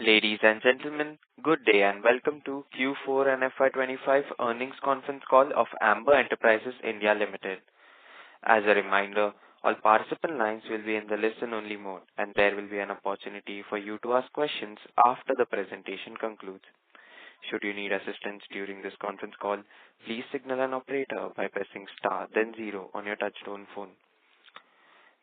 Ladies and gentlemen, good day and welcome to Q4 and FY25 earnings conference call of Amber Enterprises India Limited. As a reminder, all participant lines will be in the listen-only mode, and there will be an opportunity for you to ask questions after the presentation concludes. Should you need assistance during this conference call, please signal an operator by pressing star then 0 on your touchtone phone.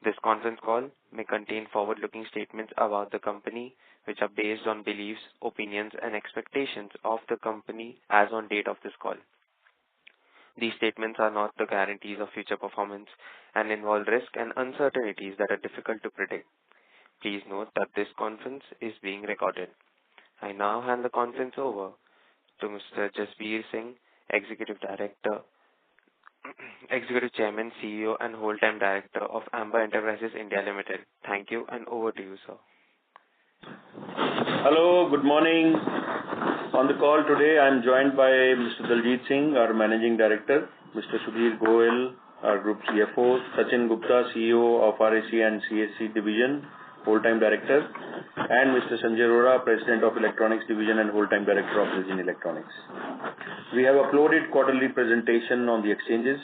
This conference call may contain forward-looking statements about the company, which are based on beliefs, opinions, and expectations of the company as on date of this call. These statements are not the guarantees of future performance and involve risks and uncertainties that are difficult to predict. Please note that this conference is being recorded. I now hand the conference over to Mr. Jasbir Singh, Executive Director, Executive Chairman, CEO, and Whole-Time Director of Amber Enterprises India Limited. Thank you, and over to you, sir. Hello, good morning. On the call today, I am joined by Mr. Daljit Singh, our Managing Director, Mr. Sudhir Goyal, our Group CFO, Sachin Gupta, CEO of RAC and CSC Division, Whole-Time Director, and Mr. Sanjay Arora, President of Electronics Division and Whole-Time Director of Precision Electronics. We have uploaded quarterly presentation on the exchanges,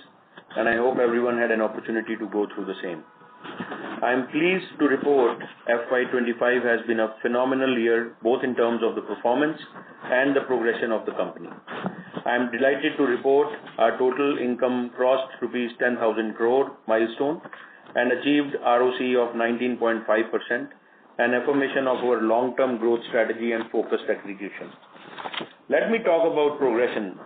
and I hope everyone had an opportunity to go through the same. I am pleased to report FY25 has been a phenomenal year, both in terms of the performance and the progression of the company. I am delighted to report our total income crossed rupees 10,000 crore milestone and achieved ROC of 19.5%, an affirmation of our long-term growth strategy and focused execution. Let me talk about progression.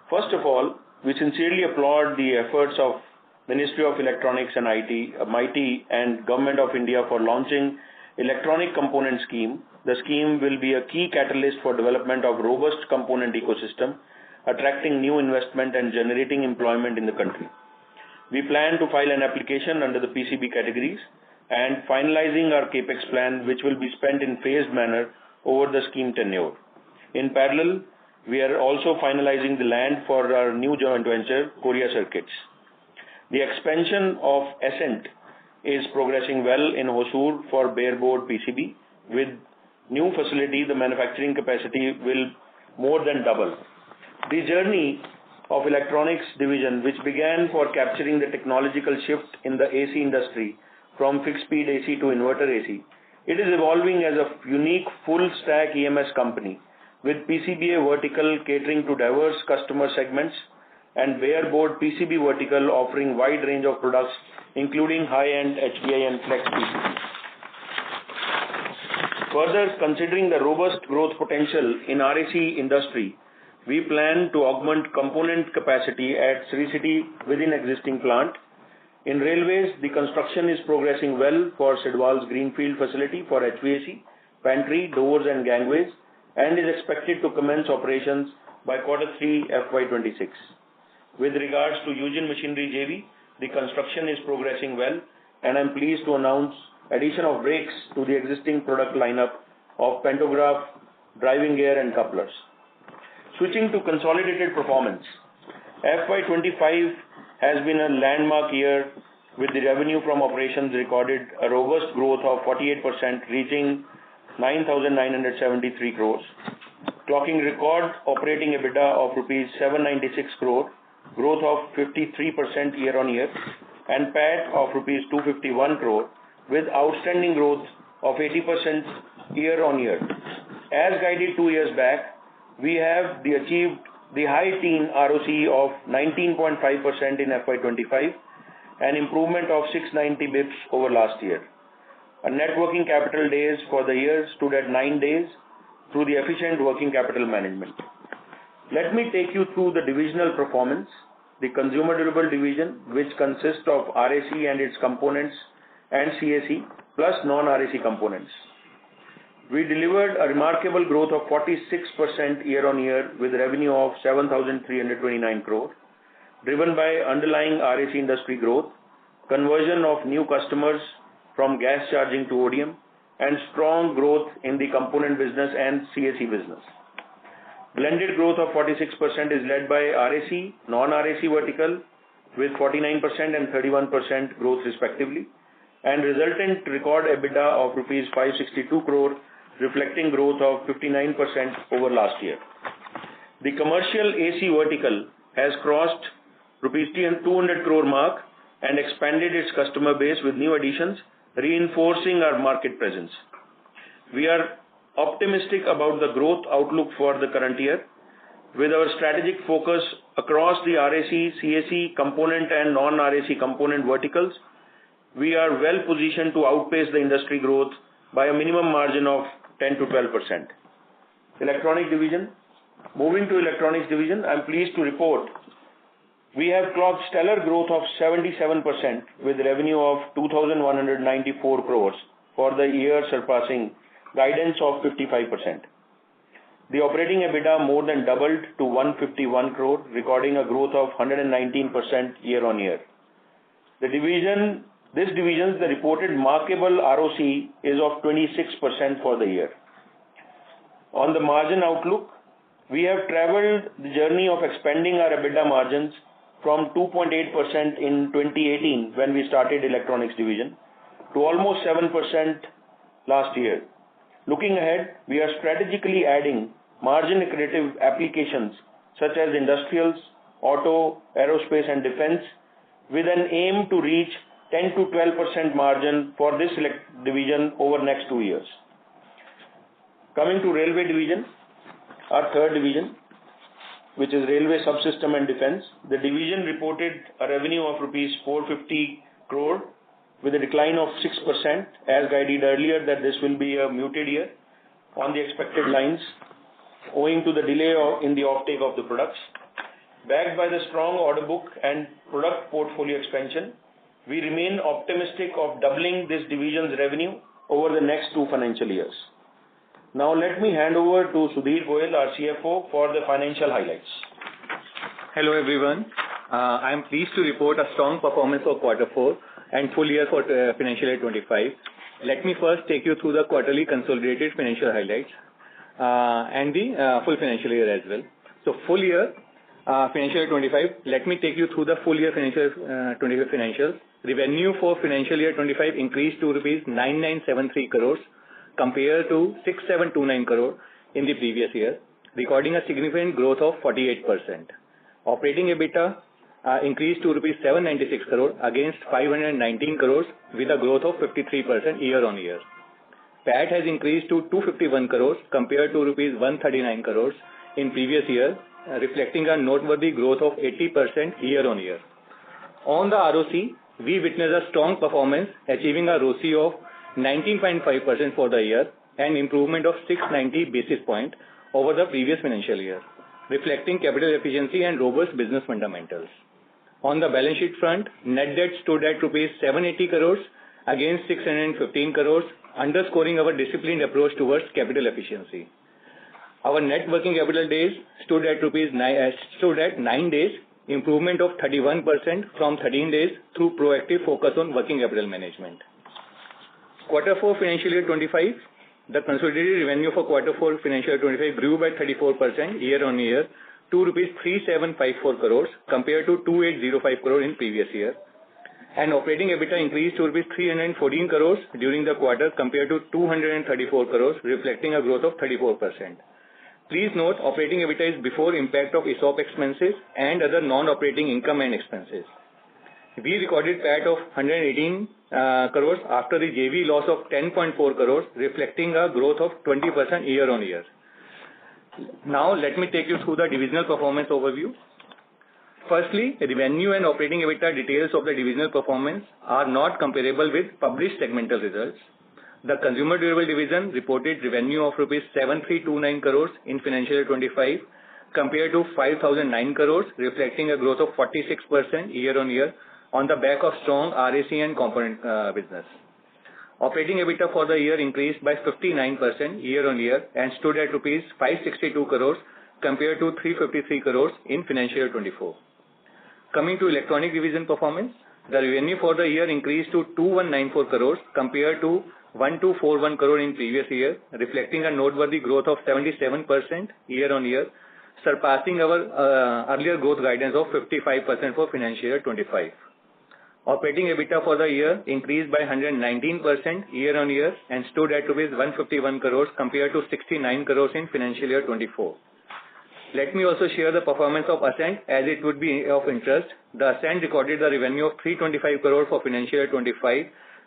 First of all, we sincerely applaud the efforts of Ministry of Electronics and MeitY and Government of India for launching Electronic Component Scheme. The scheme will be a key catalyst for development of robust component ecosystem, attracting new investment and generating employment in the country. We plan to file an application under the PCB categories and finalizing our capex plan, which will be spent in phased manner over the scheme tenure. In parallel, we are also finalizing the land for our new joint venture, Korea Circuits. The expansion of Ascent is progressing well in Hosur for bare board PCB. With new facility, the manufacturing capacity will more than double. The journey of Electronics Division, which began for capturing the technological shift in the AC industry from fixed speed AC to inverter AC, it is evolving as a unique full stack EMS company with PCBA vertical catering to diverse customer segments and bare board PCB vertical offering wide range of products including high-end HDI and flex PCB. Further, considering the robust growth potential in RAC industry, we plan to augment component capacity at Sri City within existing plant. In railways, the construction is progressing well for Sidwal's greenfield facility for HVAC, pantry, doors and gangways, and is expected to commence operations by Q3 FY26. With regards to Eugene Machinery JV, the construction is progressing well, and I am pleased to announce addition of brakes to the existing product lineup of pantograph, driving gear and couplers. Switching to consolidated performance, FY25 has been a landmark year with the revenue from operations recorded a robust growth of 48%, reaching 9,973 crores, clocking record operating EBITDA of rupees 796 crore, growth of 53% year-on-year, and PAT of rupees 251 crore with outstanding growth of 80% year-on-year. As guided 2 years back, we have achieved the high teen ROC of 19.5% in FY25, an improvement of 690 bips over last year. Our net working capital days for the year stood at 9 days through the efficient working capital management. Let me take you through the divisional performance. The Consumer Durable Division, which consists of RAC and its components and CAC plus non-RAC components. We delivered a remarkable growth of 46% year-on-year with revenue of 7,329 crore, driven by underlying RAC industry growth, conversion of new customers from gas charging to ODM, and strong growth in the component business and CAC business. Blended growth of 46% is led by RAC, non-RAC vertical with 49% and 31% growth respectively, and resultant record EBITDA of rupees 562 crore reflecting growth of 59% over last year. The commercial AC vertical has crossed rupees 200 crore mark and expanded its customer base with new additions, reinforcing our market presence. We are optimistic about the growth outlook for the current year. With our strategic focus across the RAC, CAC component and non-RAC component verticals, we are well positioned to outpace the industry growth by a minimum margin of 10 to 12%. Electronic division. Moving to electronics division, I am pleased to report we have clocked stellar growth of 77% with revenue of 2,194 crores for the year, surpassing guidance of 55%. The operating EBITDA more than doubled to 151 crore, recording a growth of 119% year on year. This division's the reported markable ROC is of 26% for the year. On the margin outlook, we have traveled the journey of expanding our EBITDA margins from 2.8% in 2018 when we started electronics division to almost 7% last year. Looking ahead, we are strategically adding margin accretive applications such as industrials, auto, aerospace and defense with an aim to reach 10 to 12% margin for this division over next 2 years. Coming to railway division, our third division, which is railway subsystem and defense, the division reported a revenue of rupees 450 crore with a decline of 6% as guided earlier that this will be a muted year on the expected lines owing to the delay in the offtake of the products. Backed by the strong order book and product portfolio expansion, we remain optimistic of doubling this division's revenue over the next 2 financial years. Now let me hand over to Sudhir Goyal, our CFO, for the financial highlights. Hello everyone. I am pleased to report a strong performance for Q4 and full year for financial year 25. Let me first take you through the quarterly consolidated financial highlights and the full financial year as well. So full year financial year 25, let me take you through the full year financial 25 financials. Revenue for financial year 25 increased to rupees 9973 crores compared to 6729 crore in the previous year, recording a significant growth of 48%. Operating EBITDA increased to rupees 796 crore against 519 crores with a growth of 53% year on year. PAT has increased to 251 crores compared to rupees 139 crores in previous year, reflecting a noteworthy growth of 80% year on year. On the ROC, we witnessed a strong performance, achieving a ROC of 19.5% for the year, an improvement of 690 basis points over the previous financial year, reflecting capital efficiency and robust business fundamentals. On the balance sheet front, net debt stood at rupees 780 crores against 615 crores, underscoring our disciplined approach towards capital efficiency. Our net working capital days stood at 9 days, improvement of 31% from 13 days through proactive focus on working capital management. Q4 financial year 25, the consolidated revenue for Q4 financial year 25 grew by 34% year on year to rupees 3754 crores compared to 2805 crore in previous year. And operating EBITDA increased to rupees 314 crores during the quarter compared to 234 crores, reflecting a growth of 34%. Please note, operating EBITDA is before impact of ESOP expenses and other non-operating income and expenses. We recorded PAT of 118 crores after the JV loss of 10.4 crores, reflecting a growth of 20% year on year. Now, let me take you through the divisional performance overview. Firstly, revenue and operating EBITDA details of the divisional performance are not comparable with published segmental results. The consumer durable division reported revenue of rupees 7329 crores in financial year 25 compared to 5009 crores, reflecting a growth of 46% year on year on the back of strong RAC and component business. Operating EBITDA for the year increased by 59% year on year and stood at rupees 562 crores compared to 353 crores in financial year 24. Coming to electronic division performance, the revenue for the year increased to 2194 crores compared to 1241 crore in previous year, reflecting a noteworthy growth of 77% year on year, surpassing our earlier growth guidance of 55% for financial year 25. Operating EBITDA for the year increased by 119% year-on-year and stood at rupees 151 crores compared to 69 crores in financial year 24. Let me also share the performance of Ascent as it would be of interest. The Ascent recorded the revenue of 325 crores for financial year 25,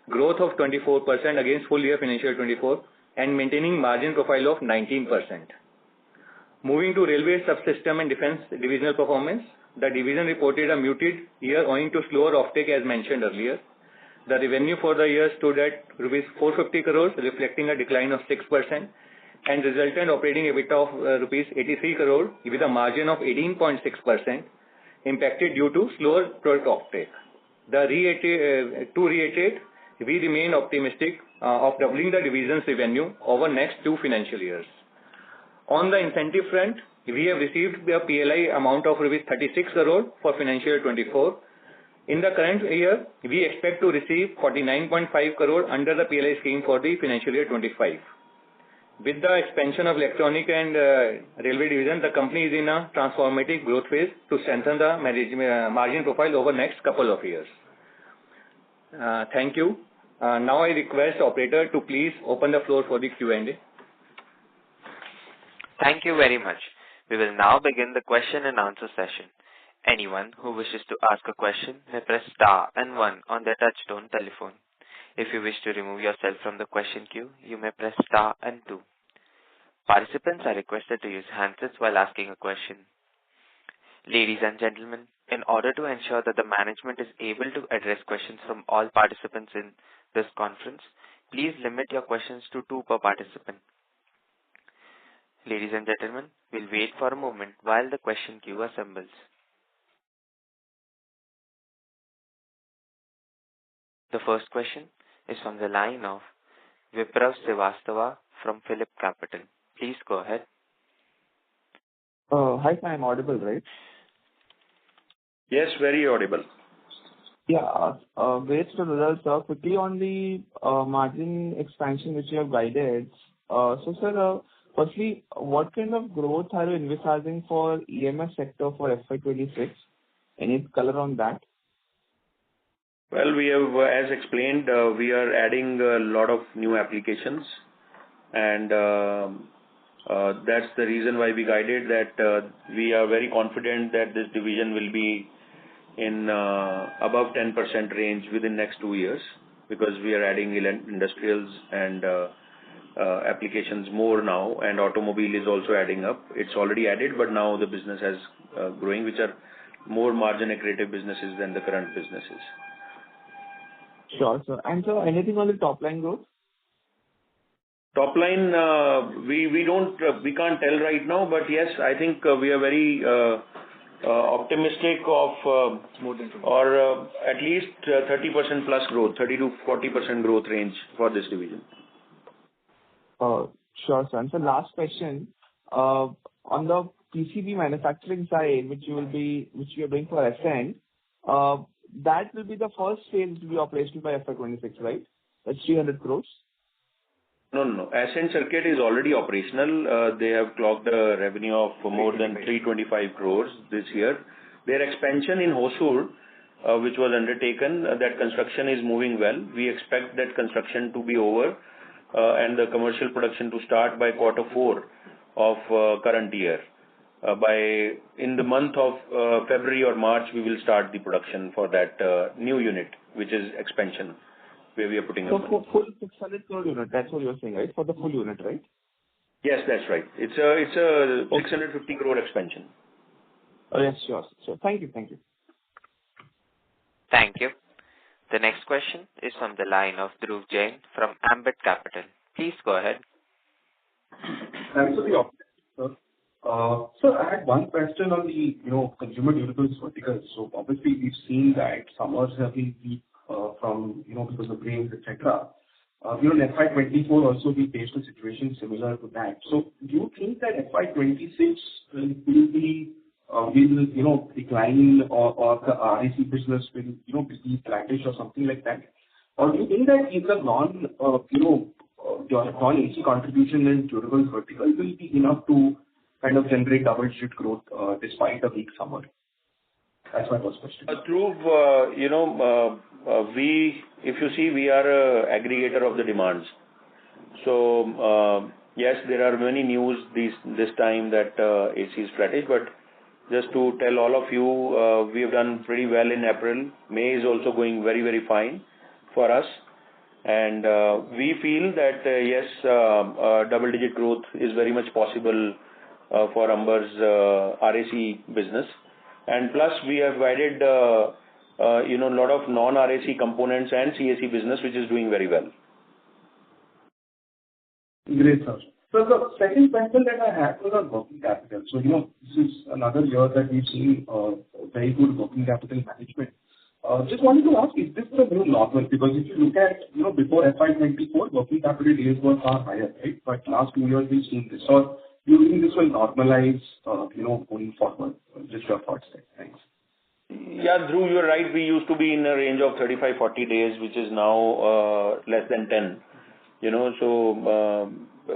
growth of 24% against full year financial year 24, and maintaining margin profile of 19%. Moving to Railway Subsystem and Defence divisional performance, the division reported a muted year owing to slower offtake as mentioned earlier. The revenue for the year stood at rupees 450 crores, reflecting a decline of 6%, and resultant operating EBITDA of rupees 83 crores with a margin of 18.6%, impacted due to slower product offtake. To reiterate, we remain optimistic of doubling the division's revenue over next 2 financial years. On the incentive front, we have received the PLI amount of rupees 36 crore for financial year 24. In the current year, we expect to receive 49.5 crore under the PLI scheme for the financial year 25. With the expansion of electronic and railway division, the company is in a transformative growth phase to strengthen the margin profile over next couple of years. Thank you. Now I request operator to please open the floor for the Q&A. Thank you very much. We will now begin the question and answer session. Anyone who wishes to ask a question may press star and 1 on their touchtone telephone. If you wish to remove yourself from the question queue, you may press star and 2. Participants are requested to use handsets while asking a question. Ladies and gentlemen, in order to ensure that the management is able to address questions from all participants in this conference, please limit your questions to 2 per participant. Ladies and gentlemen, we'll wait for a moment while the question queue assembles. The first question is from the line of Vipraw Srivastava from Phillip Capital. Please go ahead. Hi, I'm audible, right? Yes, very audible. Yeah, based on results, quickly on the margin expansion which you have guided. So, sir, firstly, what kind of growth are you envisaging for EMS sector for FY26? Any color on that? Well, we have, as explained, we are adding a lot of new applications, and that's the reason why we guided that we are very confident that this division will be in above 10% range within next 2 years, because we are adding industrials and applications more now, and automobile is also adding up. It's already added, but now the business has growing, which are more margin accretive businesses than the current businesses. Sure, sir. And so anything on the top line growth? Top line, we can't tell right now, but yes, I think we are very optimistic of More than 20. or at least 30% plus growth, 30 to 40% growth range for this division. Sure, sir. And so last question, on the PCB manufacturing side, which you are doing for Ascent, that will be the first phase to be operational by FY26, right? That's 300 crores. No. Ascent Circuit is already operational. They have clocked a revenue of more than 325 crores this year. Their expansion in Hosur, which was undertaken, that construction is moving well. We expect that construction to be over and the commercial production to start by Q4 of current year. In the month of February or March, we will start the production for that new unit, which is expansion, where we are putting up. So full 600 crore unit, that's what you're saying, right? For the full unit, right? Yes, that's right. It's a 650 crore expansion. Oh, yes, sure. Thank you. Thank you. The next question is from the line of Dhruv Jain from Ambit Capital. Please go ahead. Thanks for the opportunity, sir. So I had one question on the consumer durables vertical. So obviously we've seen that summers have been weak from because of rains, etc. In FY24 also we faced a situation similar to that. So do you think that FY26 will decline or the RAC business will be flattish or something like that? Or do you think that either non-AC contribution in durables vertical will be enough to kind of generate double-digit growth despite a weak summer? That's my first question. Dhruv, if you see, we are a aggregator of the demands. So, yes, there are many news this time that AC is flattish, but just to tell all of you, we have done pretty well in April. May is also going very, very fine for us. And we feel that, yes, double-digit growth is very much possible for Amber's RAC business. And plus, we have added a lot of non-RAC components and CAC business, which is doing very well. Great, sir. So the second question that I had was on working capital. So, this is another year that we've seen very good working capital management. Just wanted to ask, is this the new normal? Because if you look at, before FY24, working capital days were far higher, right? But last 2 years we've seen this. Or do you think this will normalize, going forward? Just your thoughts there. Thanks. Yeah, Dhruv, you're right. We used to be in a range of 35-40 days, which is now less than 10. So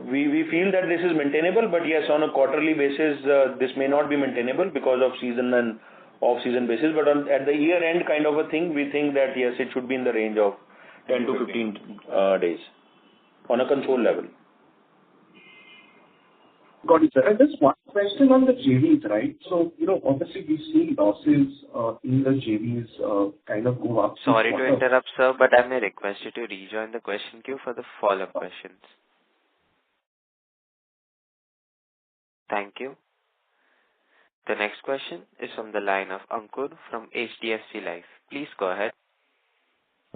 we feel that this is maintainable, but yes, on a quarterly basis, this may not be maintainable because of season and off-season basis. But at the year-end kind of a thing, we think that yes, it should be in the range of 10 to 15 days on a control level. Got it, sir. And just one question on the JVs, right? So, obviously we've seen losses in the JVs kind of go up. Sorry to interrupt, sir, but I may request you to rejoin the question queue for the follow-up questions. Thank you. The next question is from the line of Ankur from HDFC Life. Please go ahead.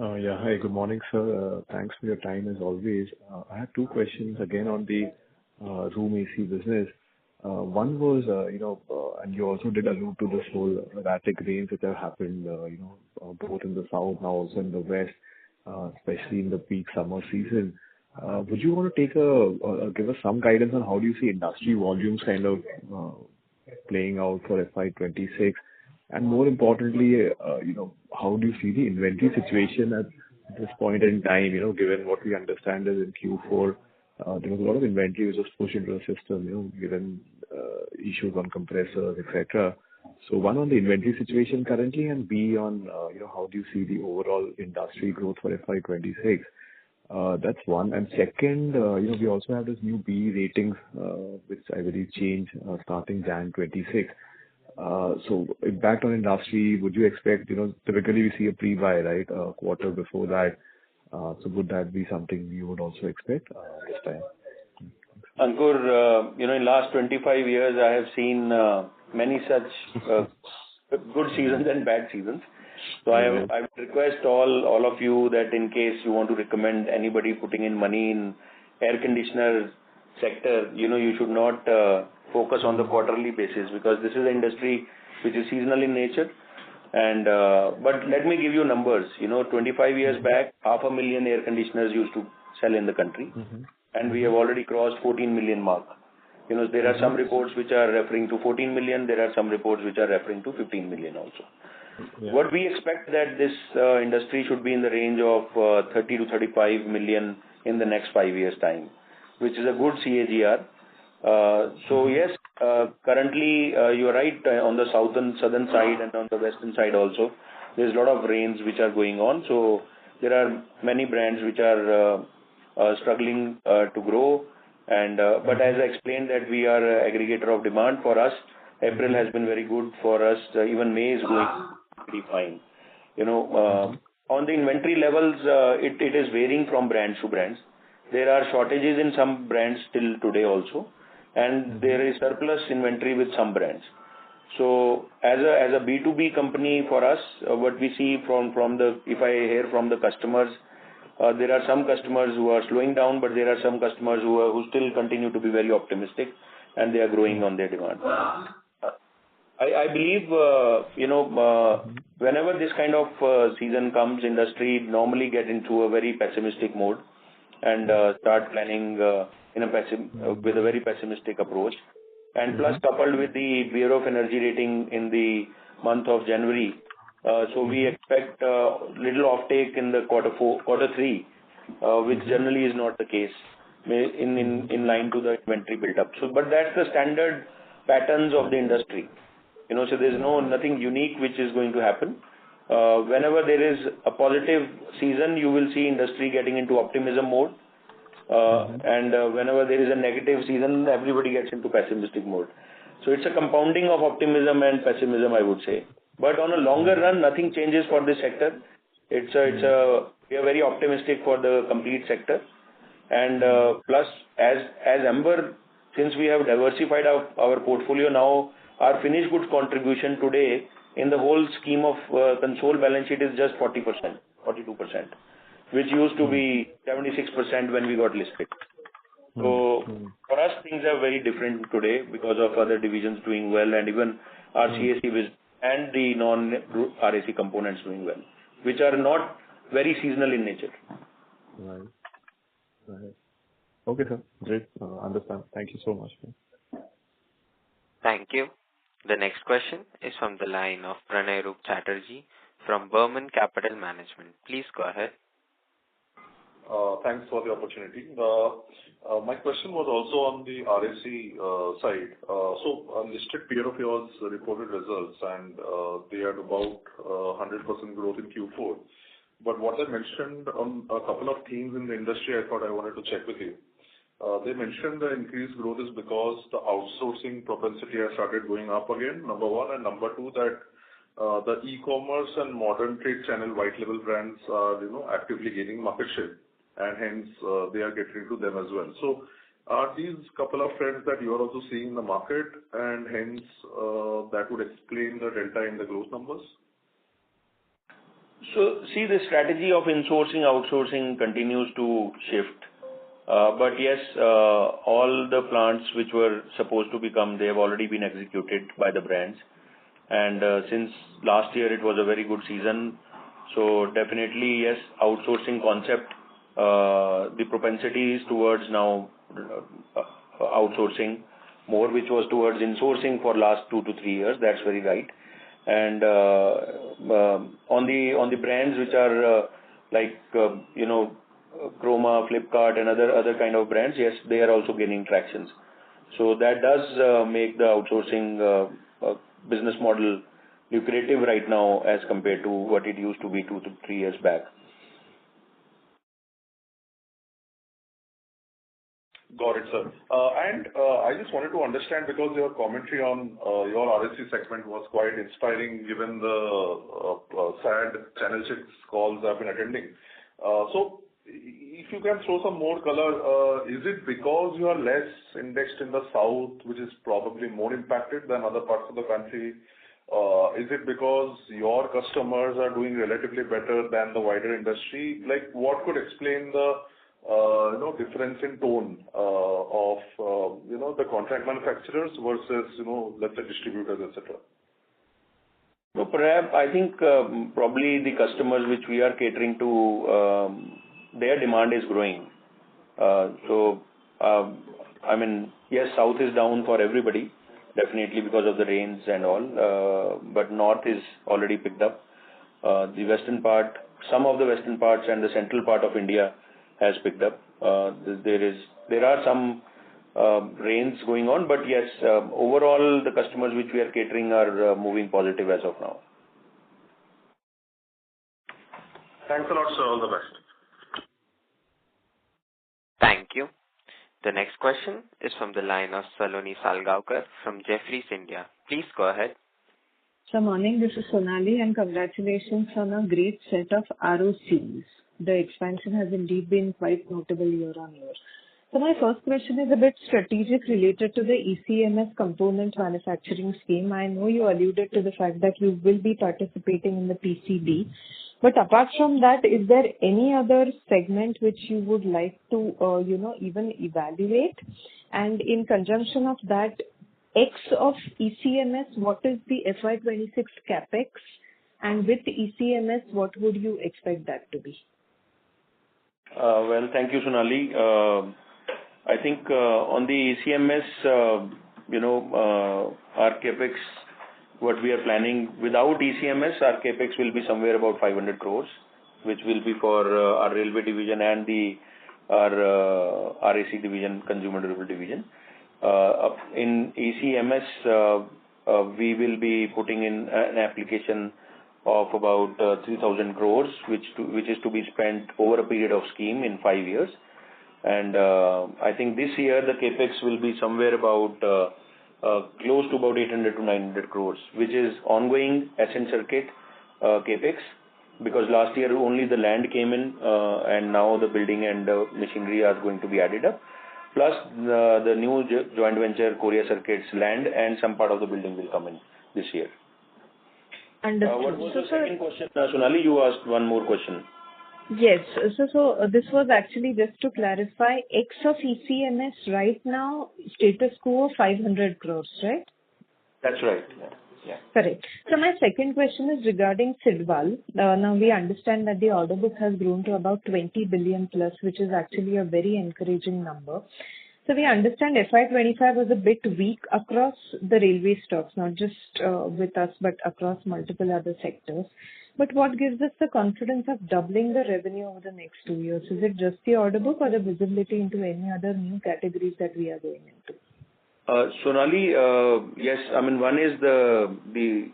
Yeah. Hi, good morning, sir. Thanks for your time as always. I have two questions again on the room AC business. One was, and you also did allude to this whole erratic rains which have happened, both in the south now also in the west, especially in the peak summer season. Would you want to give us some guidance on how do you see industry volumes kind of playing out for FY26? And more importantly, how do you see the inventory situation at this point in time? Given what we understand is in Q4, there was a lot of inventory which was pushed into the system, given issues on compressors, etc. So one on the inventory situation currently, and B on how do you see the overall industry growth for FY26? That's one. And second, we also have this new BE ratings, which I believe change starting Jan 26. So impact on industry, would you expect, typically we see a pre-buy, right, a quarter before that. So would that be something you would also expect this time? Ankur, in last 25 years, I have seen many such good seasons and bad seasons. So I would request all of you that in case you want to recommend anybody putting in money in air conditioner sector, you should not focus on the quarterly basis because this is an industry which is seasonal in nature. And but let me give you numbers. 25 years back, 500,000 air conditioners used to sell in the country, and we have already crossed 14 million mark. There are some reports which are referring to 14 million. There are some reports which are referring to 15 million also. Yeah. What we expect that this industry should be in the range of 30 to 35 million in the next 5 years' time, which is a good CAGR. So yes, currently you are right on the southern side and on the western side also. There's a lot of rains which are going on. So there are many brands which are struggling to grow. And but as I explained that we are an aggregator of demand for us, April has been very good for us. Even May is going pretty fine. On the inventory levels, it is varying from brands to brands. There are shortages in some brands till today also, and there is surplus inventory with some brands. So as a B2B company for us, what we see if I hear from the customers, there are some customers who are slowing down, but there are some customers who still continue to be very optimistic, and they are growing on their demand. I believe, whenever this kind of season comes, industry normally get into a very pessimistic mode and start planning with a very pessimistic approach. And plus coupled with the Bureau of Energy rating in the month of January, so we expect little offtake in the quarter three, which generally is not the case in line to the inventory build-up. So, but that's the standard patterns of the industry. So there's nothing unique which is going to happen. Whenever there is a positive season, you will see industry getting into optimism mode. And whenever there is a negative season, everybody gets into pessimistic mode. So it's a compounding of optimism and pessimism, I would say. But on a longer run, nothing changes for this sector. We are very optimistic for the complete sector. And plus, as Amber, since we have diversified our portfolio now, our finished goods contribution today in the whole scheme of console balance sheet is just 40%, 42%, which used to be 76% when we got listed. So for us, things are very different today because of other divisions doing well, and even our CAC business and the non-RAC components doing well, which are not very seasonal in nature. Right. Okay, sir. Great. Understand. Thank you so much. Thank you. The next question is from the line of Pranay Roop Chatterjee from Burman Capital Management. Please go ahead. Thanks for the opportunity. My question was also on the RAC side. So a listed peer of yours reported results, and they had about 100% growth in Q4. But what they mentioned on a couple of themes in the industry, I thought I wanted to check with you. They mentioned the increased growth is because the outsourcing propensity has started going up again, number one, and number two, that the e-commerce and modern trade channel white label brands are actively gaining market share, and hence they are catering to them as well. So are these couple of trends that you are also seeing in the market, and hence that would explain the delta in the growth numbers? So see, the strategy of insourcing, outsourcing continues to shift. But yes, all the plants which were supposed to become, they have already been executed by the brands. And since last year, it was a very good season. So definitely, yes, outsourcing concept, the propensity is towards now outsourcing more, which was towards insourcing for last 2 to 3 years. That's very right. And on the brands which are Chroma, Flipkart, and other kind of brands, yes, they are also gaining tractions. So that does make the outsourcing business model lucrative right now as compared to what it used to be 2 to 3 years back. Got it, sir. And I just wanted to understand, because your commentary on your RAC segment was quite inspiring given the sad channel checks calls I've been attending. So if you can throw some more color, is it because you are less indexed in the south, which is probably more impacted than other parts of the country? Is it because your customers are doing relatively better than the wider industry? Like, what could explain the difference in tone of the contract manufacturers versus let's say distributors, etc.? So perhaps I think probably the customers which we are catering to, their demand is growing. I mean, yes, south is down for everybody, definitely because of the rains and all, but north is already picked up. The western part, some of the western parts and the central part of India has picked up. There are some rains going on, but yes, overall the customers which we are catering are moving positive as of now. Thanks a lot, sir. All the best. Thank you. The next question is from the line of Saloni Salgaonkar from Jefferies India. Please go ahead. Good morning. This is Sonali, and congratulations on a great set of ROCs. The expansion has indeed been quite notable year on year. So my first question is a bit strategic related to the ECMS component manufacturing scheme. I know you alluded to the fact that you will be participating in the PCB. But apart from that, is there any other segment which you would like to, even evaluate? And in conjunction of that, X of ECMS, what is the FY26 capex? And with ECMS, what would you expect that to be? Well, thank you, Sonali. I think on the ECMS, our capex, what we are planning without ECMS, our capex will be somewhere about 500 crores, which will be for our railway division and our RAC division, consumer durable division. In ECMS, we will be putting in an application of about 3,000 crores, which is to be spent over a period of scheme in 5 years. And I think this year the capex will be somewhere about close to about 800 to 900 crores, which is ongoing Ascent Circuit capex, because last year only the land came in, and now the building and machinery are going to be added up. Plus the new joint venture Korea Circuits land and some part of the building will come in this year. Understood. What was the second question, Sonali? You asked one more question. Yes. So this was actually just to clarify, X of ECMS right now, status quo 500 crores, right? That's right. Yeah. Correct. So my second question is regarding Sidwal. Now we understand that the order book has grown to about 20 billion plus, which is actually a very encouraging number. So we understand FY25 was a bit weak across the railway stocks, not just with us, but across multiple other sectors. But what gives us the confidence of doubling the revenue over the next 2 years? Is it just the order book or the visibility into any other new categories that we are going into? Sonali, yes, I mean, one is the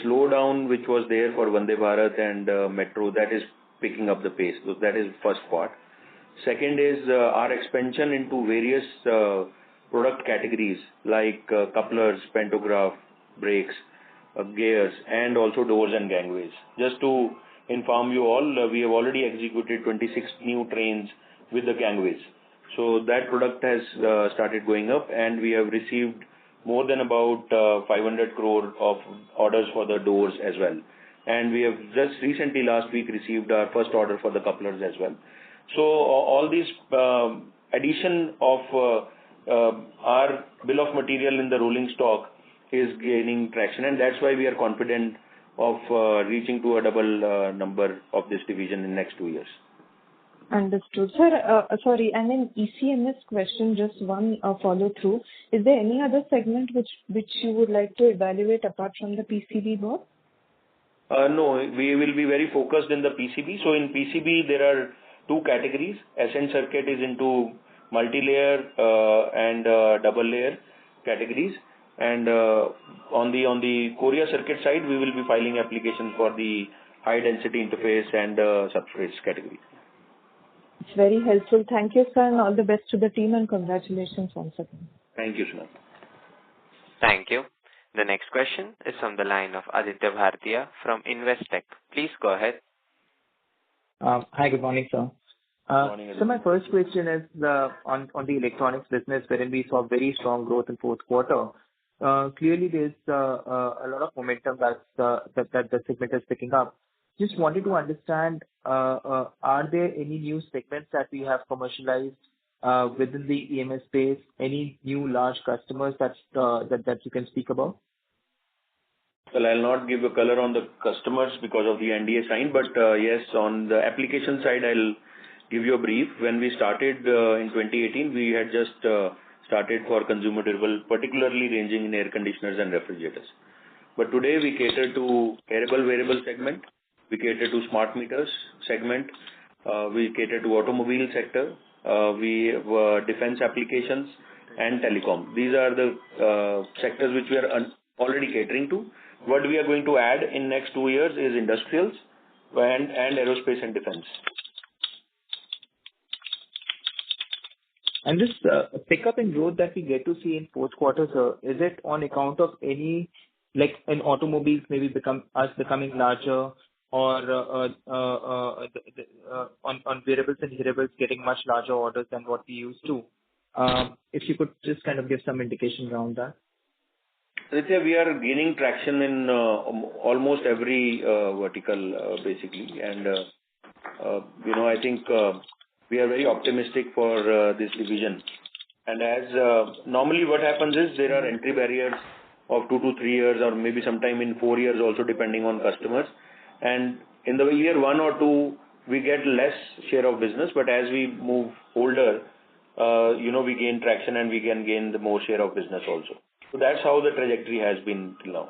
slowdown which was there for Vande Bharat and Metro, that is picking up the pace. So that is first part. Second is our expansion into various product categories like couplers, pantograph, brakes, gears, and also doors and gangways. Just to inform you all, we have already executed 26 new trains with the gangways. So that product has started going up, and we have received more than about 500 crore of orders for the doors as well. And we have just recently last week received our first order for the couplers as well. So all these addition of our bill of material in the rolling stock is gaining traction, and that's why we are confident of reaching to a double number of this division in next 2 years. Understood. Sir, sorry, and in ECMS question, just one follow through. Is there any other segment which you would like to evaluate apart from the PCB board? No, we will be very focused in the PCB. So in PCB, there are two categories. Ascent Circuit is into multi-layer and double layer categories. And on the Korea Circuit side, we will be filing application for the high density interface and substrates category. It's very helpful. Thank you, sir, and all the best to the team, and congratulations once again. Thank you, Sunil. Thank you. The next question is from the line of Aditya Bhartiya from Investec. Please go ahead. Hi, good morning, sir. Good morning, So my first question is on the electronics business, wherein we saw very strong growth in fourth quarter. Clearly, there's a lot of momentum that the segment is picking up. Just wanted to understand, are there any new segments that we have commercialized within the EMS space? Any new large customers that you can speak about? Well, I'll not give a color on the customers because of the NDA sign, but yes, on the application side, I'll give you a brief. When we started in 2018, we had just started for consumer durable, particularly ranging in air conditioners and refrigerators. But today we cater to wearable segment, we cater to smart meters segment, we cater to automobile sector, we have defense applications and telecom. These are the sectors which we are already catering to. What we are going to add in next 2 years is industrials and aerospace and defense. And this pickup in growth that we get to see in fourth quarter, sir, is it on account of any, like in automobiles maybe becoming larger, or on wearables and hearables getting much larger orders than what we used to? If you could just kind of give some indication around that. Aditya, we are gaining traction in almost every vertical, basically. And, I think we are very optimistic for this division. And as normally what happens is there are entry barriers of 2 to 3 years, or maybe sometime in 4 years also, depending on customers. And in the year 1 or 2, we get less share of business. But as we move older, we gain traction and we can gain the more share of business also. So that's how the trajectory has been till now.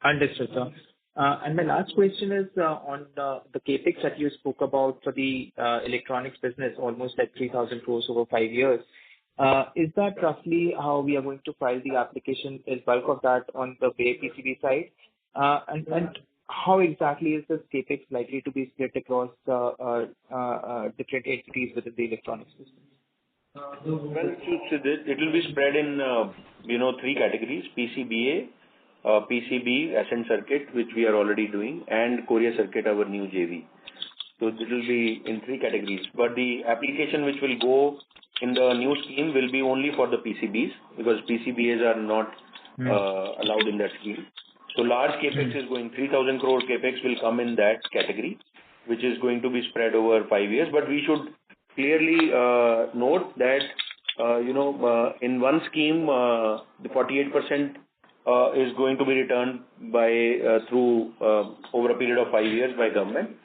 Understood, sir. And my last question is on the capex that you spoke about for the electronics business, almost like 3,000 crores over 5 years. Is that roughly how we are going to file the application? Is bulk of that on the bare PCB side? And how exactly is this CapEx likely to be split across different entities within the electronics business? Well, it will be spread in, three categories: PCBA, PCB, Ascent Circuit, which we are already doing, and Korea Circuit, our new JV. So it will be in three categories. But the application which will go in the new scheme will be only for the PCBs, because PCBAs are not allowed in that scheme. So large capex is going, 3,000 crore capex will come in that category, which is going to be spread over 5 years. But we should clearly note that, in one scheme, the 48% is going to be returned by through over a period of 5 years by government.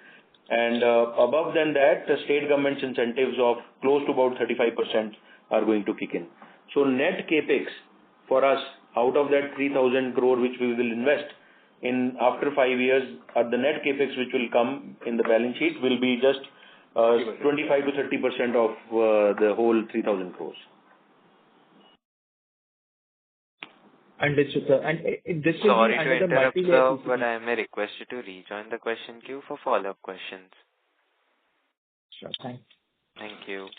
And above than that, the state government's incentives of close to about 35% are going to kick in. So net capex for us, out of that 3,000 crore which we will invest in after 5 years, the net capex which will come in the balance sheet will be just 25 to 30% of the whole 3,000 crores. Understood, sir. And this will Sorry be to under the interrupt, multi-layer sir, but I may request you to rejoin the question queue for follow-up questions. Sure, thanks. Thank you.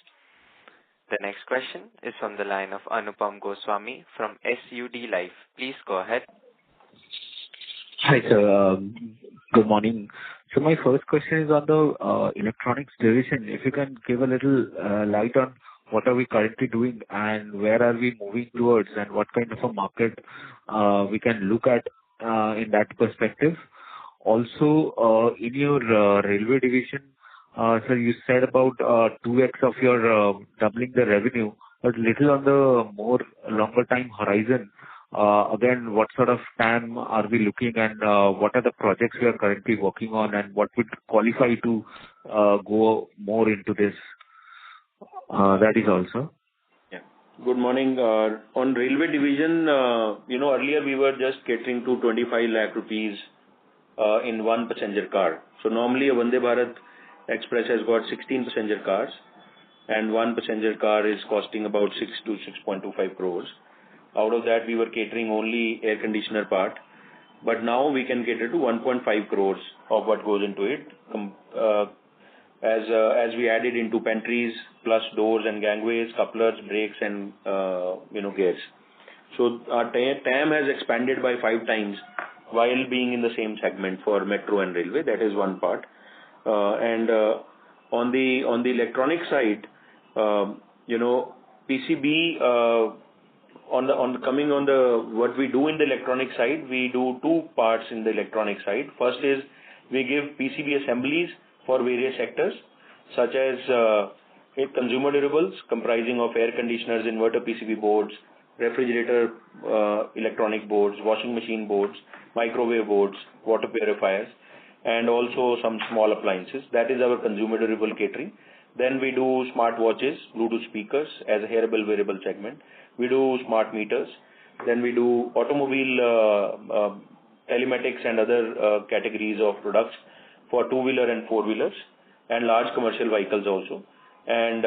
The next question is from the line of Anupam Goswami from SUD Life. Please go ahead. Hi, sir. Good morning. So my first question is on the electronics division. If you can give a little light on what are we currently doing and where are we moving towards, and what kind of a market we can look at in that perspective. Also, in your railway division, sir, you said about 2x of your doubling the revenue, but little on the more longer time horizon. Again, what sort of time are we looking, and what are the projects we are currently working on, and what would qualify to go more into this? That is also. Yeah. Good morning. On railway division, earlier we were just catering to 25 lakh rupees in one passenger car. So normally a Vande Bharat Express has got 16 passenger cars, and one passenger car is costing about 6 to 6.25 crores. Out of that, we were catering only air conditioner part, but now we can cater to 1.5 crores of what goes into it, as we added into pantries, plus doors and gangways, couplers, brakes, and gears. So our TAM has expanded by 5 times while being in the same segment for metro and railway. That is one part. And on the electronic side, PCB. What we do in the electronic side, we do two parts in the electronic side. First is we give PCB assemblies for various sectors, such as consumer durables comprising of air conditioners, inverter PCB boards, refrigerator electronic boards, washing machine boards, microwave boards, water purifiers, and also some small appliances. That is our consumer durable catering. Then we do smart watches, Bluetooth speakers as a hearable wearable segment. We do smart meters. Then we do automobile telematics and other categories of products for two-wheeler and four-wheelers, and large commercial vehicles also. And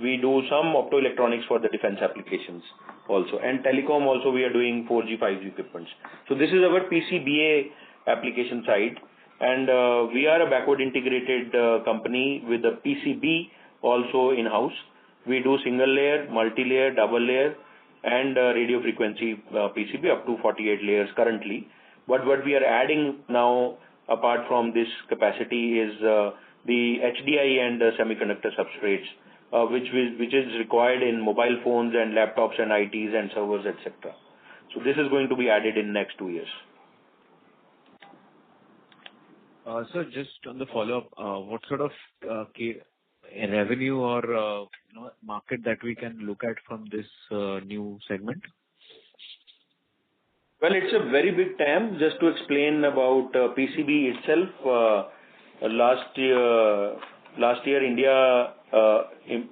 we do some optoelectronics for the defense applications also. And telecom also, we are doing 4G, 5G equipments. So this is our PCBA application side. And we are a backward integrated company with the PCB also in-house. We do single layer, multi-layer, double layer, and radio frequency PCB up to 48 layers currently. But what we are adding now, apart from this capacity, is the HDI and semiconductor substrates, which is required in mobile phones and laptops and ITs and servers, etc. So this is going to be added in next 2 years. So just on the follow-up, what sort of revenue or market that we can look at from this new segment? Well, it's a very big TAM. Just to explain about PCB itself, last year India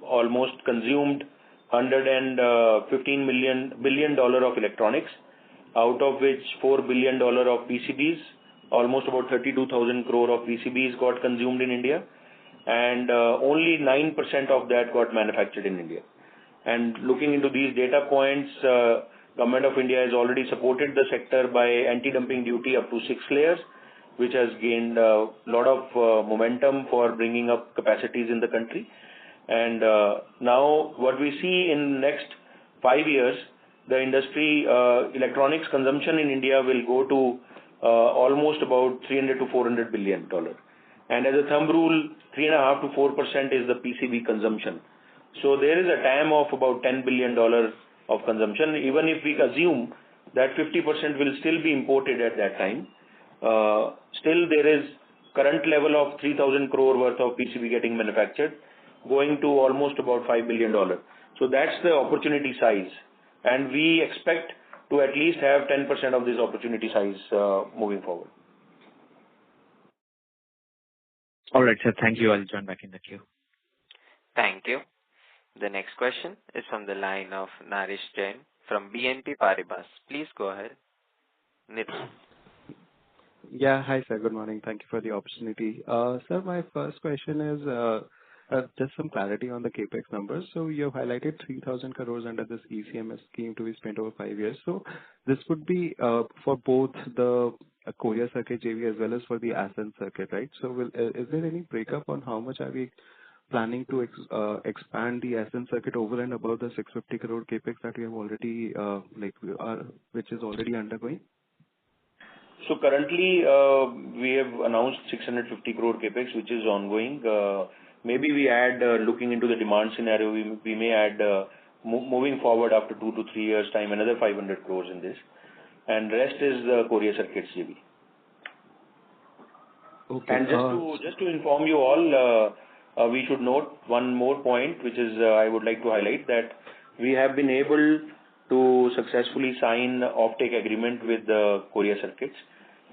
almost consumed $115 billion of electronics, out of which $4 billion of PCBs. Almost about 32,000 crore of PCBs got consumed in India, and only 9% of that got manufactured in India. And looking into these data points, Government of India has already supported the sector by anti-dumping duty up to 6 layers, which has gained a lot of momentum for bringing up capacities in the country. And now what we see in next 5 years, the industry electronics consumption in India will go to almost about $300 to $400 billion. And as a thumb rule, 3.5% to 4% is the PCB consumption. So there is a TAM of about $10 billion of consumption. Even if we assume that 50% will still be imported at that time, still there is current level of 3,000 crore worth of PCB getting manufactured, going to almost about $5 billion. So that's the opportunity size. And we expect to at least have 10% of this opportunity size moving forward. All right, sir. Thank you. I'll join back in the queue. Thank you. The next question is from the line of Narish Jain from BNP Paribas. Please go ahead. Narish. Yeah. Hi, sir. Good morning. Thank you for the opportunity. Sir, my first question is just some clarity on the CapEx numbers. So you have highlighted 3,000 crores under this ECMS scheme to be spent over 5 years. So this would be for both the Korea Circuit JV as well as for the ASEAN Circuit, right? So is there any breakup on how much are we planning to expand the ASEAN Circuit over and above the 650 crore CapEx that we have already, which is already undergoing? So currently, we have announced 650 crore CapEx, which is ongoing. Maybe we add, looking into the demand scenario, we may add, moving forward after 2 to 3 years' time, another 500 crores in this. And rest is the Korea Circuit JV. Okay. And just to inform you all, we should note one more point, which is I would like to highlight that we have been able to successfully sign offtake agreement with the Korea Circuits,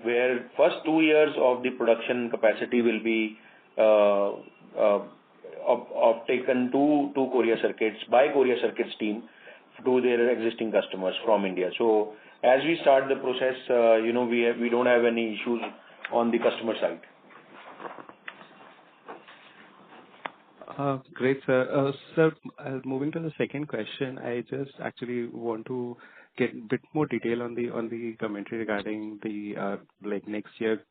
where first 2 years of the production capacity will be taken to Korea Circuits by Korea Circuits team to their existing customers from India. So as we start the process, we don't have any issues on the customer side. Great, sir. Sir, moving to the second question, I just actually want to get a bit more detail on the commentary regarding the next year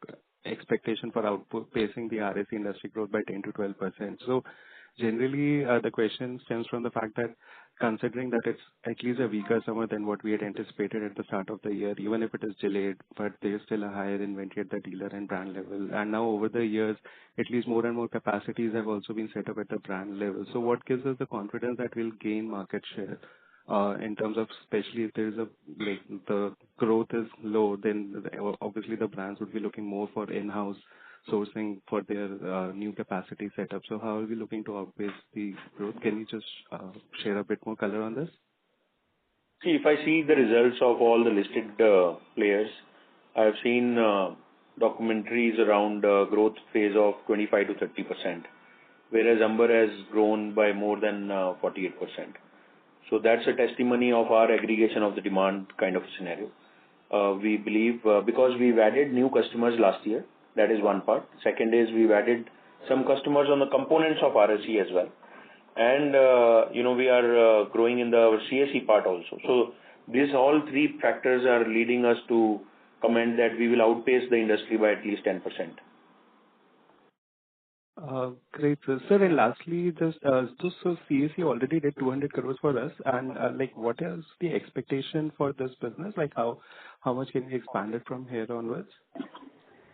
expectation for outpacing the RAC industry growth by 10 to 12%. So generally, the question stems from the fact that considering that it's at least a weaker summer than what we had anticipated at the start of the year, even if it is delayed, but there's still a higher inventory at the dealer and brand level. And now over the years, at least more and more capacities have also been set up at the brand level. So what gives us the confidence that we'll gain market share? In terms of, especially if there is the growth is low, then obviously the brands would be looking more for in-house sourcing for their new capacity setup. So how are we looking to outpace the growth? Can you just share a bit more color on this? See, if I see the results of all the listed players, I have seen documentaries around growth phase of 25 to 30%, whereas Amber has grown by more than 48%. So that's a testimony of our aggregation of the demand kind of scenario. We believe because we've added new customers last year, that is one part. Second is we've added some customers on the components of RAC as well. And, we are growing in the CAC part also. So these all three factors are leading us to comment that we will outpace the industry by at least 10%. Great, sir. Sir, and lastly, so CAC already did 200 crores for us. And what is the expectation for this business? How much can we expand it from here onwards?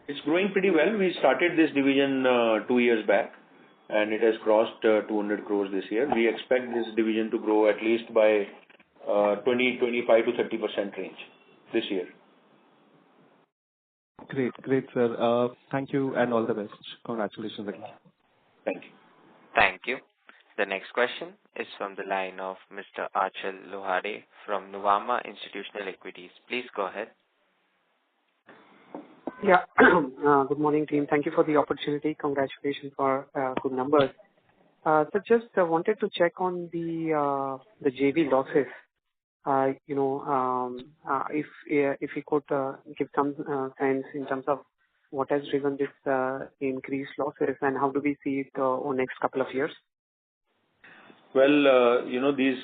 It's growing pretty well. We started this division 2 years back, and it has crossed 200 crores this year. We expect this division to grow at least by 25 to 30% range this year. Great, sir. Thank you and all the best. Congratulations again. Thank you. Thank you. The next question is from the line of Mr. Achal Lohade from Nuvama Institutional Equities. Please go ahead. Yeah. Good morning, team. Thank you for the opportunity. Congratulations for good numbers. So just wanted to check on the JV losses. If you could give some sense in terms of what has driven this increased losses and how do we see it over next couple of years? Well, these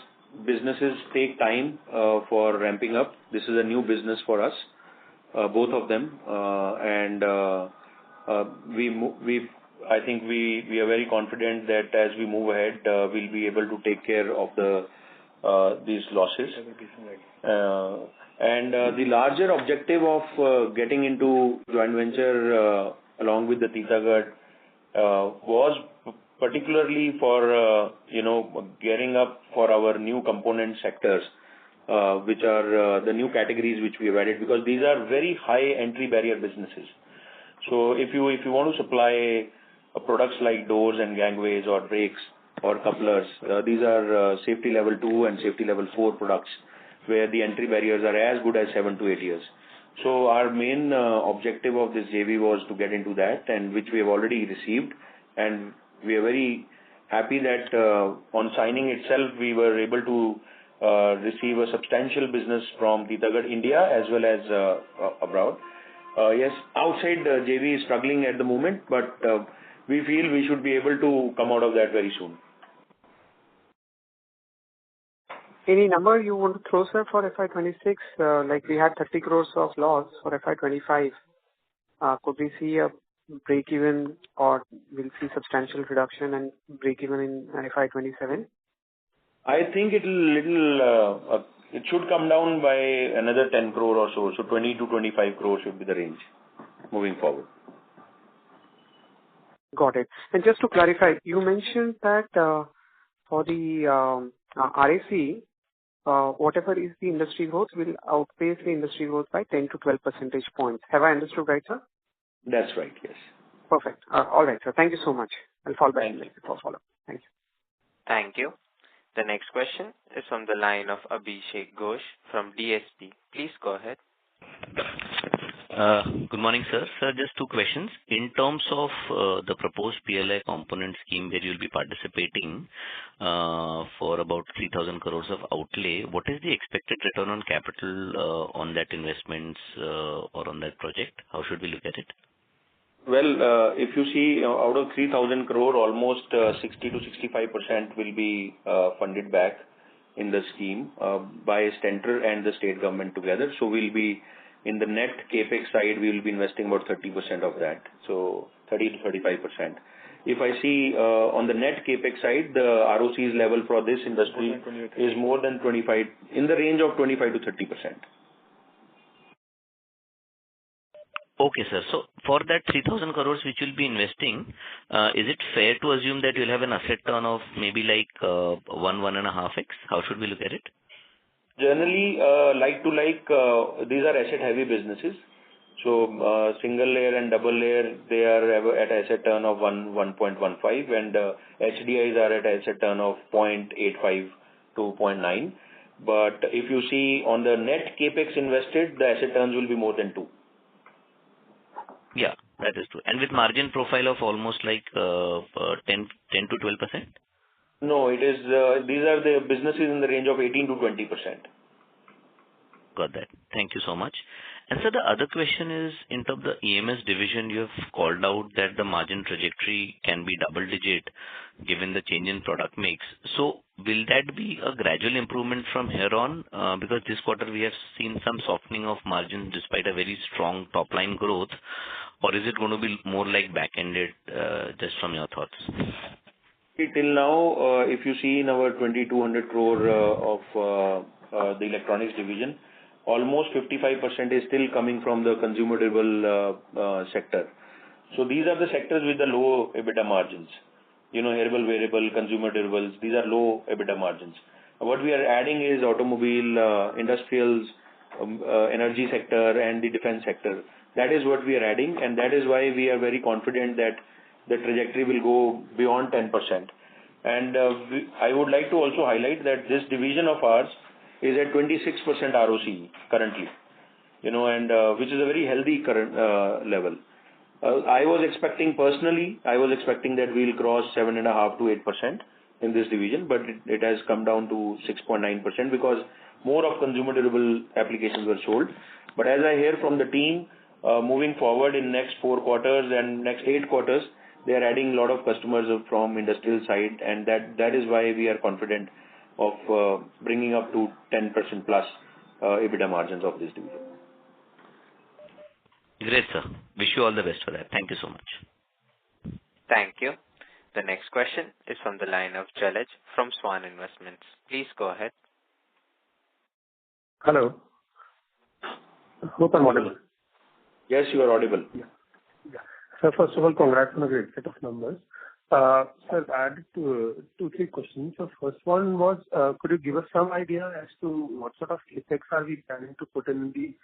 businesses take time for ramping up. This is a new business for us, both of them. I think we are very confident that as we move ahead, we'll be able to take care of these losses. The larger objective of getting into joint venture along with the Titagarh was particularly for gearing up for our new component sectors, which are the new categories which we have added, because these are very high entry barrier businesses. So if you want to supply products like doors and gangways or brakes or couplers, these are safety level 2 and safety level 4 products, where the entry barriers are as good as 7 to 8 years. So our main objective of this JV was to get into that, and which we have already received, and we are very happy that on signing itself we were able to receive a substantial business from Titagarh India as well as abroad. Yes, outside JV is struggling at the moment, but we feel we should be able to come out of that very soon. Any number you want to throw, sir, for FY26? Like we had 30 crores of loss for FY25. Could we see a break even, or we'll see substantial reduction and break even in FY27? I think it should come down by another 10 crore or so. So 20 to 25 crore should be the range moving forward. Got it. And just to clarify, you mentioned that for the RAC, whatever is the industry growth will outpace the industry growth by 10 to 12 percentage points. Have I understood right, sir? That's right, yes. Perfect. All right, sir. Thank you so much. I'll fall back for follow-up. Thank you. Thank you. The next question is from the line of Abhishek Ghosh from DSP. Please go ahead. Good morning, sir. Sir, just two questions. In terms of the proposed PLI component scheme where you'll be participating for about 3,000 crores of outlay, what is the expected return on capital on that investments or on that project? How should we look at it? Well, if you see out of 3,000 crore, almost 60 to 65% will be funded back in the scheme by center and the state government together. So we'll be in the net capex side, we will be investing about 30% of that. So 30 to 35%. If I see on the net capex side, the ROC's level for this industry is more than 25, in the range of 25 to 30%. Okay, sir. So for that 3,000 crores which you'll be investing, is it fair to assume that you'll have an asset turn of maybe like 1.5x? How should we look at it? Generally, these are asset-heavy businesses. So single layer and double layer, they are at asset turn of 1.15, and HDIs are at asset turn of 0.85 to 0.9. But if you see on the net capex invested, the asset turns will be more than 2. Yeah, that is true. And with margin profile of almost like 10 to 12%? No, it is. These are the businesses in the range of 18 to 20%. Got that. Thank you so much. And so the other question is, in terms of the EMS division, you have called out that the margin trajectory can be double digit given the change in product mix. So will that be a gradual improvement from here on? Because this quarter we have seen some softening of margins despite a very strong top line growth. Or is it going to be more like back-ended, just from your thoughts? Till now, if you see in our 2,200 crore of the electronics division, almost 55% is still coming from the consumer durable sector. So these are the sectors with the low EBITDA margins. Herbal, wearable, consumer durables, these are low EBITDA margins. What we are adding is automobile, industrials, energy sector and the defense sector. That is what we are adding, and that is why we are very confident that the trajectory will go beyond 10%. And I would like to also highlight that this division of ours is at 26% ROC currently, and which is a very healthy current level. I was expecting that we'll cross 7.5 to 8% in this division, but it has come down to 6.9% because more of consumer durable applications were sold. But as I hear from the team, moving forward in next 4 quarters and next 8 quarters, they are adding a lot of customers from industrial side, and that is why we are confident of bringing up to 10% plus EBITDA margins of this division. Great, sir. Wish you all the best for that. Thank you so much. Thank you. The next question is from the line of Jalaj from Swan Investments. Please go ahead. Hello. Hope I'm audible. Yes, you are audible. Yeah. So first of all, congrats on a great set of numbers. Sir, I had two, three questions. So first one was, could you give us some idea as to what sort of CapEx are we planning to put in the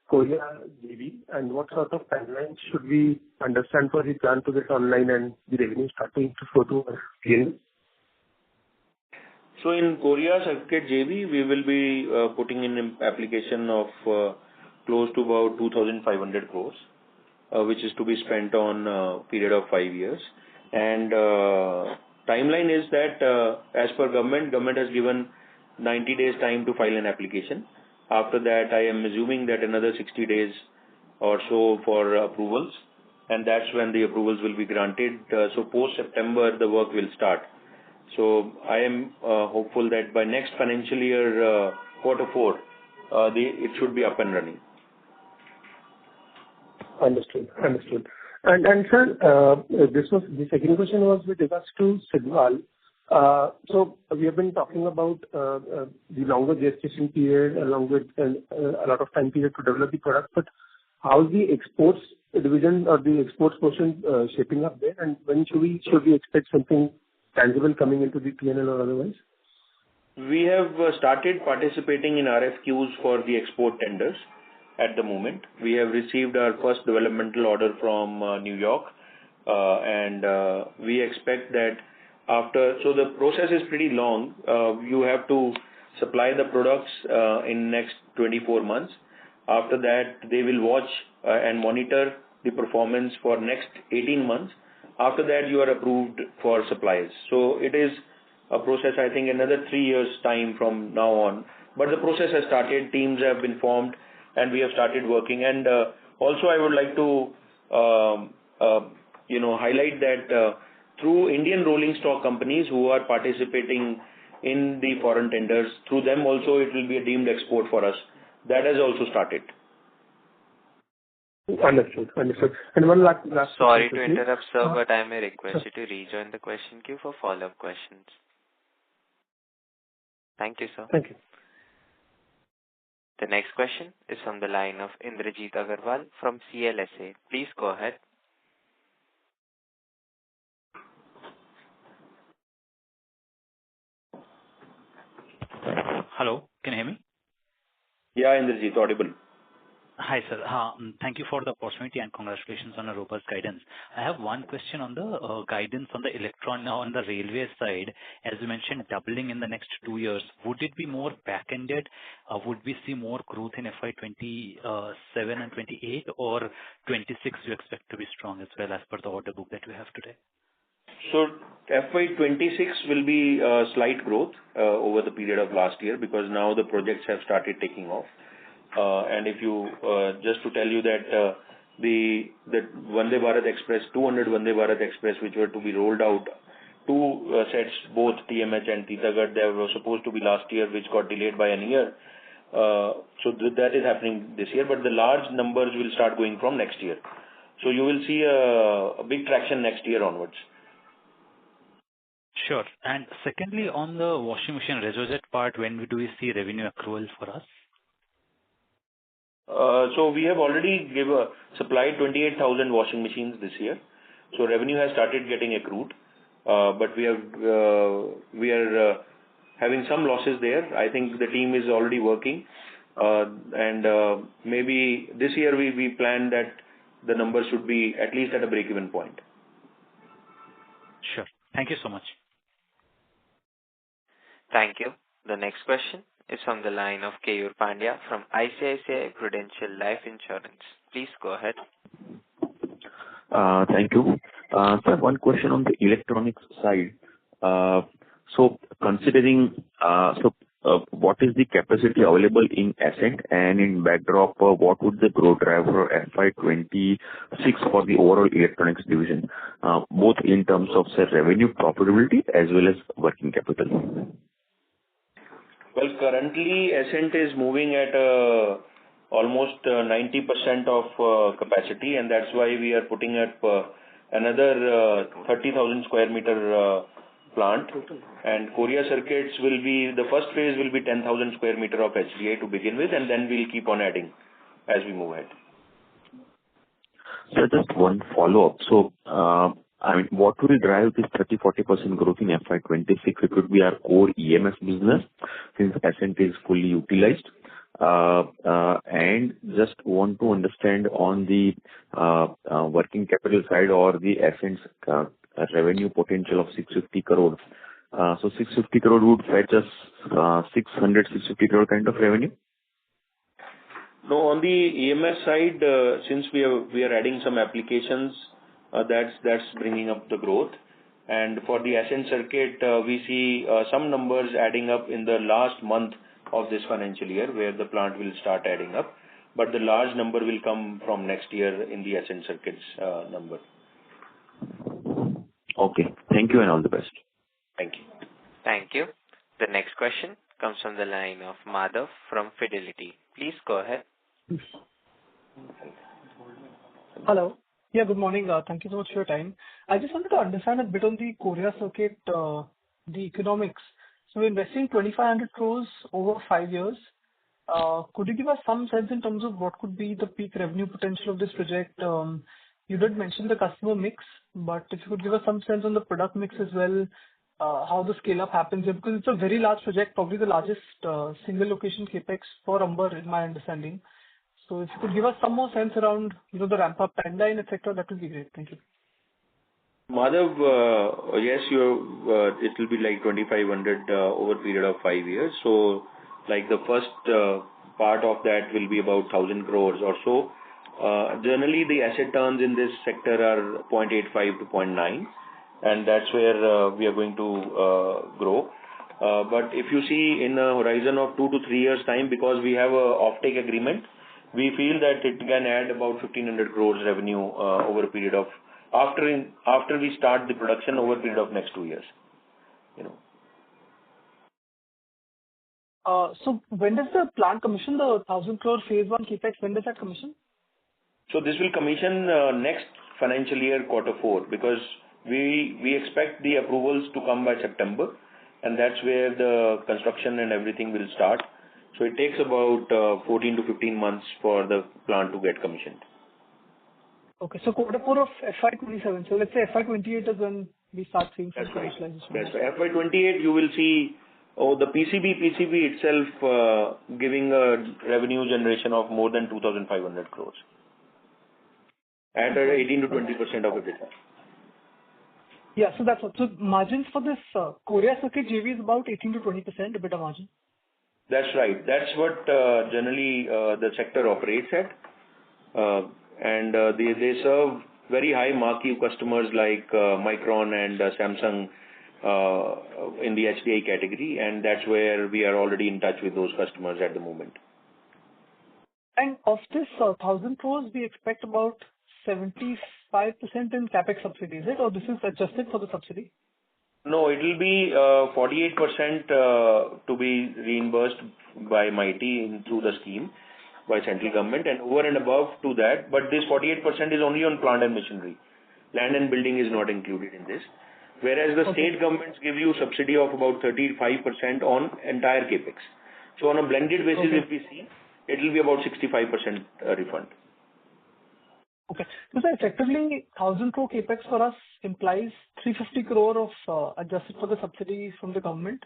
Korea JV, and what sort of timelines should we understand for the plan to get online and the revenue starting to flow to our P&L? So in Korea Certificate JV, we will be putting in an application of close to about 2,500 crores, which is to be spent on a period of 5 years. And timeline is that as per government has given 90 days time to file an application. After that, I am assuming that another 60 days or so for approvals, and that's when the approvals will be granted. So post-September, the work will start. So I am hopeful that by next financial year, Q4, it should be up and running. Understood. And sir, the second question was with regards to Sidwal. So we have been talking about the longer gestation period along with a lot of time period to develop the product, but how is the exports division or the exports portion shaping up there, and when should we expect something tangible coming into the P&L or otherwise? We have started participating in RFQs for the export tenders at the moment. We have received our first developmental order from New York, and we expect that so the process is pretty long. You have to supply the products in next 24 months. After that, they will watch and monitor the performance for next 18 months. After that, you are approved for supplies. So it is a process, I think, another 3 years time from now on. But the process has started, teams have been formed, and we have started working. And also, I would like to highlight that through Indian rolling stock companies who are participating in the foreign tenders, through them also it will be a deemed export for us. That has also started. Understood. And one last Sorry to interrupt, sir, but I may request you to rejoin the question queue for follow-up questions. Thank you, sir. Thank you. The next question is from the line of Indrajit Agarwal from CLSA. Please go ahead. Hello, can you hear me? Yeah, Indrajit, audible. Hi, sir. Thank you for the opportunity and congratulations on a robust guidance. I have one question on the guidance on the railway side. As you mentioned, doubling in the next 2 years. Would it be more back-ended? Would we see more growth in FY27 and 28, or 26 you expect to be strong as well as per the order book that we have today? So FY26 will be a slight growth over the period of last year, because now the projects have started taking off. And if you just to tell you that the Vande Bharat Express, 200 Vande Bharat Express, which were to be rolled out, 2 sets, both TMH and Titagarh, they were supposed to be last year, which got delayed by a year. So that is happening this year, but the large numbers will start going from next year. So you will see a big traction next year onwards. Sure. And secondly, on the washing machine retroject part, when do we see revenue accrual for us? So we have already supplied 28,000 washing machines this year. So revenue has started getting accrued, but we are having some losses there. I think the team is already working, and maybe this year we plan that the numbers should be at least at a break-even point. Sure. Thank you so much. Thank you. The next question is from the line of Keyur Pandya from ICICI Prudential Life Insurance. Please go ahead. Thank you. Sir, one question on the electronics side. So considering, what is the capacity available in Ascent, and in backdrop, what would the growth driver FY26 for the overall electronics division, both in terms of, say, revenue profitability as well as working capital? Well, currently, Ascent is moving at almost 90% of capacity, and that's why we are putting up another 30,000 square meter plant. And Korea Circuits will be the first phase will be 10,000 square meter of HDI to begin with, and then we'll keep on adding as we move ahead. So just one follow-up. So, I mean, what will drive this 30-40% growth in FY26? It could be our core EMS business since Ascent is fully utilized. And just want to understand on the working capital side or the Ascent's revenue potential of 650 crore. So 650 crore would fetch us 650 crore kind of revenue? No, on the EMS side, since we are adding some applications, that's bringing up the growth. And for the Ascent Circuit, we see some numbers adding up in the last month of this financial year, where the plant will start adding up. But the large number will come from next year in the Ascent Circuits number. Okay. Thank you and all the best. Thank you. Thank you. The next question comes from the line of Madhav from Fidelity. Please go ahead. Hello. Yeah, good morning. Thank you so much for your time. I just wanted to understand a bit on the Korea Circuit, the economics. So we're investing 2,500 crores over 5 years. Could you give us some sense in terms of what could be the peak revenue potential of this project? You did mention the customer mix, but if you could give us some sense on the product mix as well, how the scale-up happens here, because it's a very large project, probably the largest single location capex for Amber, in my understanding. So if you could give us some more sense around, the ramp-up timeline, etc., that would be great. Thank you. Madhav, yes, it will be like 2,500 over a period of 5 years. So, like the first part of that will be about 1,000 crores or so. Generally, the asset turns in this sector are 0.85 to 0.9, and that's where we are going to grow. But if you see in a horizon of 2 to 3 years' time, because we have a offtake agreement, we feel that it can add about 1,500 crores revenue over a period of after we start the production over a period of next 2 years. So when does the plant commission, the 1,000 crore phase 1 capex, when does that commission? So this will commission next financial year, Q4, because we expect the approvals to come by September, and that's where the construction and everything will start. So it takes about 14 to 15 months for the plant to get commissioned. Okay, so Q4 of FY27. So let's say FY28 is when we start seeing some commercialization. Yes, so FY28 you will see the PCB itself giving a revenue generation of more than 2,500 crores at 18 to 20% of EBITDA. Yeah, so that's what. So margins for this Korea Circuit JV is about 18 to 20% EBITDA margin. That's right. That's what generally the sector operates at. And they serve very high marquee customers like Micron and Samsung in the HDI category, and that's where we are already in touch with those customers at the moment. And of this 1,000 crores, we expect about 75% in capex subsidy, is it? Or this is adjusted for the subsidy? No, it will be 48% to be reimbursed by MIT through the scheme by central government, and over and above to that. But this 48% is only on plant and machinery. Land and building is not included in this. Whereas the state governments give you subsidy of about 35% on entire capex. So on a blended basis, if we see, it will be about 65% refund. Okay. So effectively, 1,000 crore capex for us implies 350 crore of adjusted for the subsidy from the government.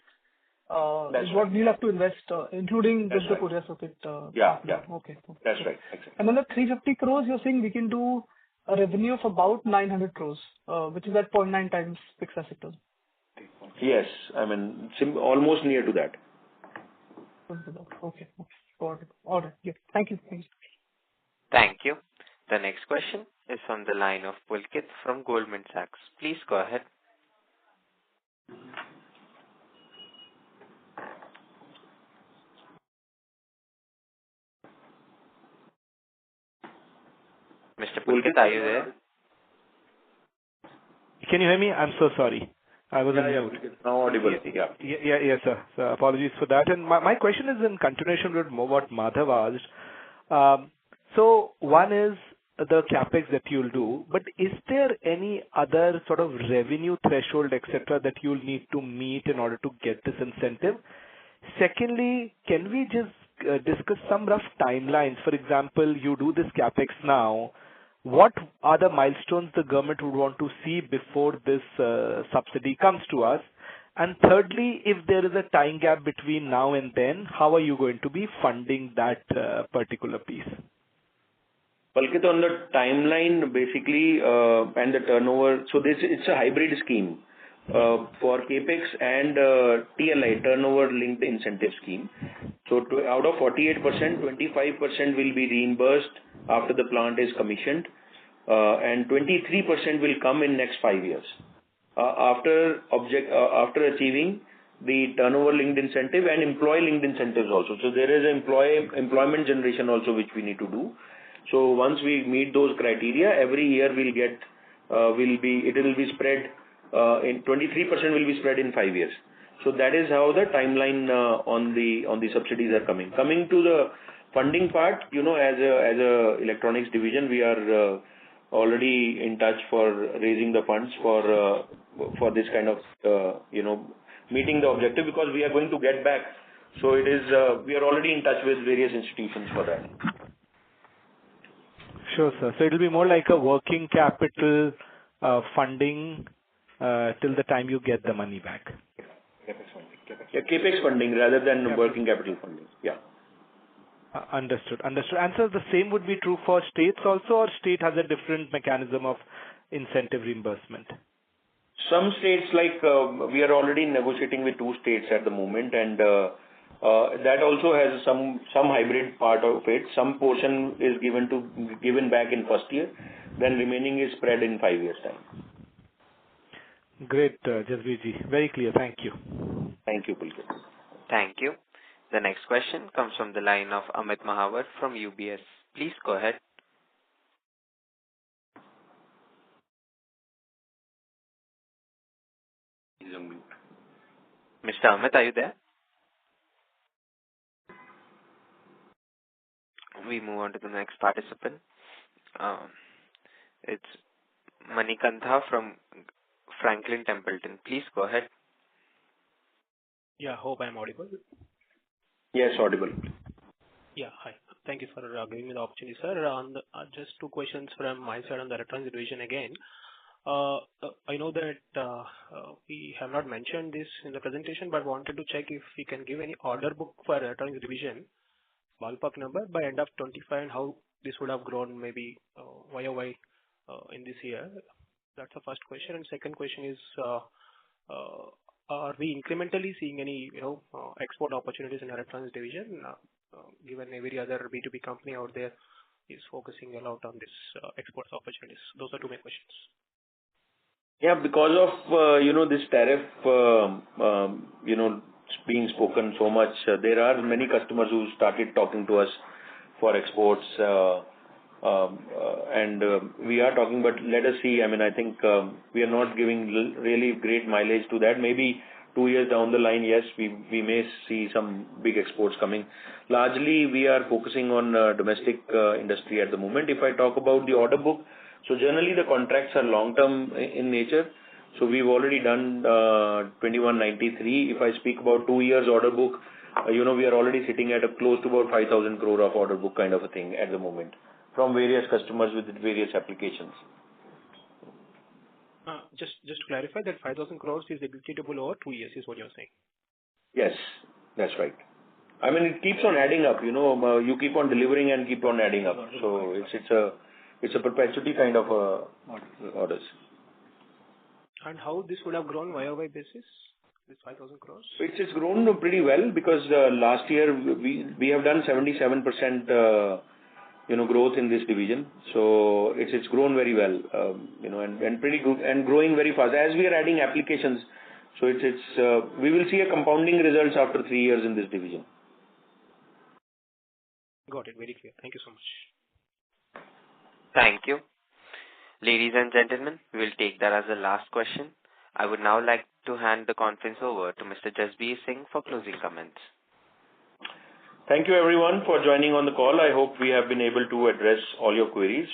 Is what we'll have to invest, including the Korea Circuit. Yeah. Okay. That's right. Exactly. And then the 350 crores, you're saying we can do a revenue of about 900 crores, which is at 0.9 times fixed asset turn. Yes, I mean almost near to that. Okay. Got it. All right. Yeah. Thank you. Thank you. The next question is from the line of Pulkit from Goldman Sachs. Please go ahead. Mr. Pulkit, are you there? Can you hear me? I'm so sorry. I was on mute. It's now audible. Yeah. Yes, sir. So apologies for that. And my question is in continuation with what Madhav asked. So one is the capex that you'll do, but is there any other sort of revenue threshold, etc., that you'll need to meet in order to get this incentive? Secondly, can we just discuss some rough timelines? For example, you do this capex now. What are the milestones the government would want to see before this subsidy comes to us? And thirdly, if there is a time gap between now and then, how are you going to be funding that particular piece? Pulkit, on the timeline, basically, and the turnover, so it's a hybrid scheme for CAPEX and TLI, turnover-linked incentive scheme. So out of 48%, 25% will be reimbursed after the plant is commissioned, and 23% will come in next 5 years after achieving the turnover-linked incentive and employee-linked incentives also. So there is employment generation also which we need to do. So once we meet those criteria, every year it will be spread in 23% will be spread in 5 years. So that is how the timeline on the subsidies are coming. Coming to the funding part, as a electronics division, we are already in touch for raising the funds for this kind of meeting the objective, because we are going to get back. So it is we are already in touch with various institutions for that. Sure, sir. So it'll be more like a working capital funding till the time you get the money back. CAPEX funding rather than working capital funding. Yeah. Understood. And so the same would be true for states also, or state has a different mechanism of incentive reimbursement? Some states, like we are already negotiating with 2 states at the moment, and that also has some hybrid part of it. Some portion is given back in first year, then remaining is spread in 5 years' time. Great, Jasbirji. Very clear. Thank you. Thank you, Pulkit. Thank you. The next question comes from the line of Amit Mahawar from UBS. Please go ahead. He's on mute. Mr. Amit, are you there? We move on to the next participant. It's Manikantha from Franklin Templeton. Please go ahead. Yeah, hope I'm audible. Yes, audible. Yeah, hi. Thank you for giving me the opportunity, sir. Just 2 questions from my side on the electronics division again. I know that we have not mentioned this in the presentation, but wanted to check if we can give any order book for electronics division, ballpark number by end of 25, and how this would have grown maybe YOY in this year. That's the first question. And second question is, are we incrementally seeing any export opportunities in electronics division, given every other B2B company out there is focusing a lot on this exports opportunities? Those are 2 main questions. Yeah, because of this tariff being spoken so much, there are many customers who started talking to us for exports, and we are talking, but let us see. I mean, I think we are not giving really great mileage to that. Maybe 2 years down the line, yes, we may see some big exports coming. Largely, we are focusing on domestic industry at the moment. If I talk about the order book, so generally the contracts are long-term in nature. So we've already done 2193. If I speak about 2 years order book, we are already sitting at close to about 5,000 crore of order book kind of a thing at the moment from various customers with various applications. Just to clarify, that 5,000 crores is executable over 2 years, is what you're saying? Yes, that's right. I mean, it keeps on adding up. You keep on delivering and keep on adding up. So it's a perpetuity kind of orders. And how this would have grown YOY basis, this 5,000 crores? It's grown pretty well, because last year we have done 77% growth in this division. So it's grown very well, and pretty good and growing very fast as we are adding applications. So we will see a compounding results after 3 years in this division. Got it. Very clear. Thank you so much. Thank you. Ladies and gentlemen, we will take that as the last question. I would now like to hand the conference over to Mr. Jasbir Singh for closing comments. Thank you everyone for joining on the call. I hope we have been able to address all your queries.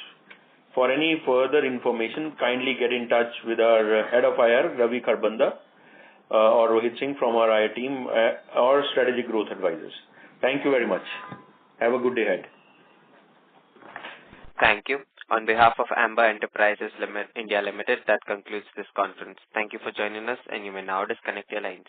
For any further information, kindly get in touch with our head of IR, Ravi Kharbanda, or Rohit Singh from our IR team, or Strategic Growth Advisors. Thank you very much. Have a good day ahead. Thank you. On behalf of Amber Enterprises India Limited, that concludes this conference. Thank you for joining us, and you may now disconnect your lines.